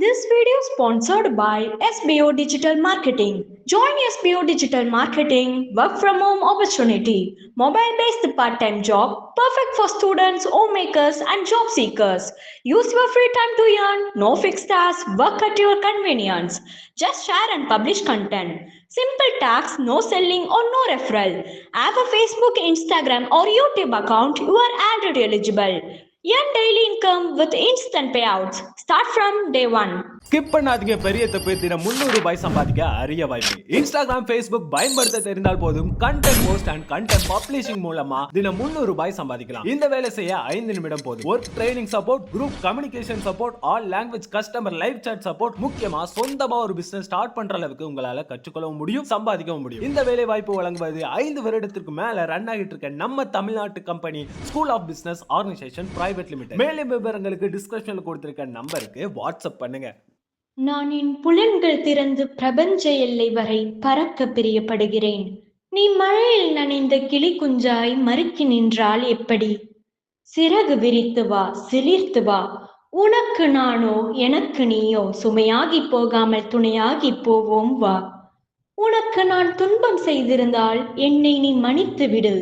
This video is sponsored by SBO Digital Marketing. Join SBO Digital Marketing work from home opportunity. Mobile based part-time job perfect for students, homemakers and job seekers. Use your free time to earn. No fixed hours. Work at your convenience. Just share and publish content. Simple tax, no selling or no referral. Have a Facebook, Instagram or YouTube account. You are already eligible. Earn daily income with instant payouts. Start from day one. Skip பண்ணாதீங்க. பெரிய தப்பு. தினம் 300 ரூபாய் சம்பாதிக்க அரிய வாய்ப்பு. Instagram, Facebook பயன்படுத்த தெரிந்தால் போதும் content post and content publishing மூலமா தினம் 300 ரூபாய் சம்பாதிக்கலாம். இந்த வேலை செய்ய 5 நிமிடம் போதும். Work training support, group communication support, all language customer live chat support, முக்கியமா சொந்தமா ஒரு பிசினஸ் ஸ்டார்ட் பண்ற அளவுக்கு உங்களால கற்றுக்கொள்ளவும் முடியும், சம்பாதிக்கவும் முடியும். இந்த வேலை வாய்ப்பு வழங்குவது 5 வருடத்திற்கு மேல ரன் ஆகிட்டு இருக்க நம்ம தமிழ்நாட்டு company school of business organisation private limited. மேலும் விவரங்களுக்கு டிஸ்கிரிப்ஷன்ல கொடுத்திருக்க நம்பருக்கு வாட்ஸ்அப் பண்ணுங்க. நான் என் புலன்கள் திறந்து பிரபஞ்ச எல்லை வரை பறக்க பிரியப்படுகிறேன். நீ மழையில் நனைந்த கிளி குஞ்சாய் மறுக்கி நின்றால் எப்படி? சிறகு விரித்து வா, சிலிர்த்து வா. உனக்கு நானோ எனக்கு நீயோ சுமையாகி போகாமல் துணையாகி போவோம் வா. உனக்கு நான் துன்பம் செய்திருந்தால் என்னை நீ மன்னித்து விடு.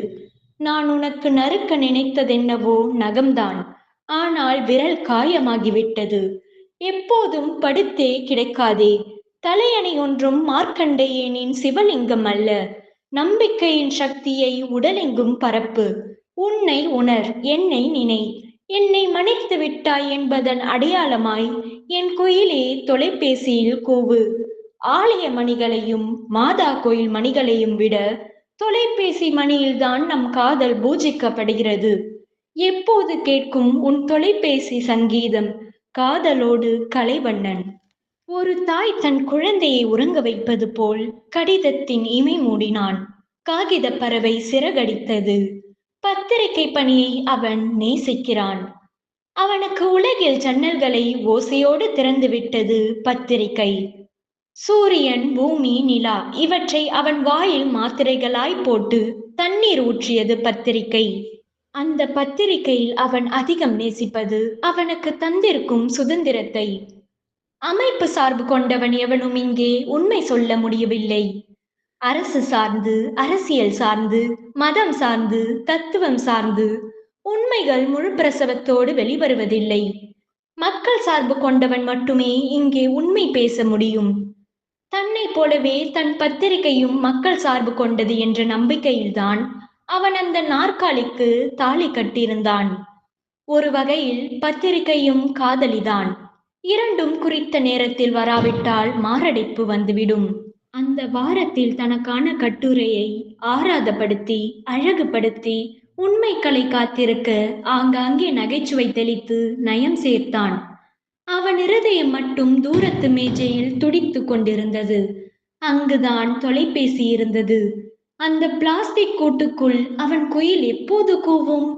நான் உனக்கு நறுக்க நினைத்ததென்னவோ நகம்தான், ஆனால் விரல் காயமாகிவிட்டது. எப்போதும் படுத்தே கிடைக்காதே. தலையணை ஒன்றும் மார்க்கண்டேயனின் சிவலிங்கம் அல்ல. நம்பிக்கையின் சக்தியை உடலெங்கும் பரப்பு. உன்னை உணர், என்னை நினை. என்னை மன்னித்து விட்டாய் என்பதன் அடையாளமாய் என் குயிலே தொலைபேசியில் கூவு. ஆலய மணிகளையும் மாதா கோயில் மணிகளையும் விட தொலைபேசி மணியில்தான் நம் காதல் பூஜிக்கப்படுகிறது. எப்போது கேட்கும் உன் தொலைபேசி சங்கீதம்? காதலோடு கலைவண்ணன். ஒரு தாய் தன் குழந்தையை உறங்க வைப்பது போல் கடிதத்தின் இமை மூடினான். காகித பறவை சிறகடித்தது. பத்திரிகை பணியை அவன் நேசிக்கிறான். அவனுக்கு உலகில் ஜன்னல்களை ஓசையோடு திறந்துவிட்டது பத்திரிகை. சூரியன், பூமி, நிலா இவற்றை அவன் வாயில் மாத்திரைகளாய் போட்டு தண்ணீர் ஊற்றியது பத்திரிகை. அந்த பத்திரிகையில் அவன் அதிகம் நேசிப்பது அவனுக்கு தந்திருக்கும் சுதந்திரத்தை. அமைப்பு சார்பு கொண்டவன் எவனும் இங்கே உண்மை சொல்ல முடியவில்லை. அரசு சார்ந்து, அரசியல் சார்ந்து, மதம் சார்ந்து, தத்துவம் சார்ந்து உண்மைகள் முழு பிரசவத்தோடு வெளிவருவதில்லை. மக்கள் சார்பு கொண்டவன் மட்டுமே இங்கே உண்மை பேச முடியும். தன்னை போலவே தன் பத்திரிகையும் மக்கள் சார்பு கொண்டது என்ற நம்பிக்கையில்தான் அவன் அந்த நாற்காலிக்கு தாலி கட்டியிருந்தான். ஒரு வகையில் பத்திரிகையும் காதலிதான். இரண்டும் குறித்த நேரத்தில் வராவிட்டால் மாரடைப்பு வந்துவிடும். அந்த வாரத்தில் தனக்கான கட்டுரையை ஆராதப்படுத்தி அழகுபடுத்தி உண்மைகளை காத்திருக்க ஆங்காங்கே நகைச்சுவை தெளித்து நயம் சேர்த்தான். அவன் இருதயம் மட்டும் தூரத்து மேஜையில் துடித்து கொண்டிருந்தது. அங்குதான் தொலைபேசி இருந்தது. அந்த பிளாஸ்டிக் கூட்டுக்குள் அவன் குயில் எப்போது கூவும்?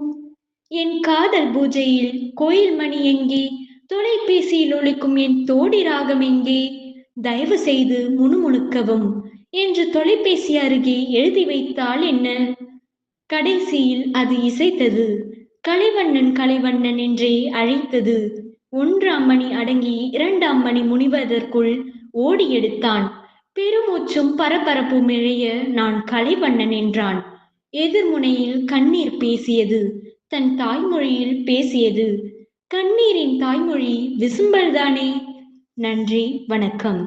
என் காதல் பூஜையில் கோயில் மணி எங்கே? தொலைபேசியில் ஒலிக்கும் என் தோடி ராகம் எங்கே? தயவு செய்து முணுமுணுக்கவும் என்று தொலைபேசி அருகே எழுதி வைத்தால் என்ன? கடைசியில் அது இசைத்தது. கலைவண்ணன் கலைவண்ணன் என்றே அழைத்தது. 1ஆம் மணி அடங்கி 2ஆம் மணி முனிவதற்குள் ஓடி எடுத்தான். பெருமூச்சும் பரபரப்பும் இழைய நான் கலைவண்ணன் என்றான். எதிர்முனையில் கண்ணீர் பேசியது. தன் தாய்மொழியில் பேசியது. கண்ணீரின் தாய்மொழி விசும்பல்தானே. நன்றி, வணக்கம்.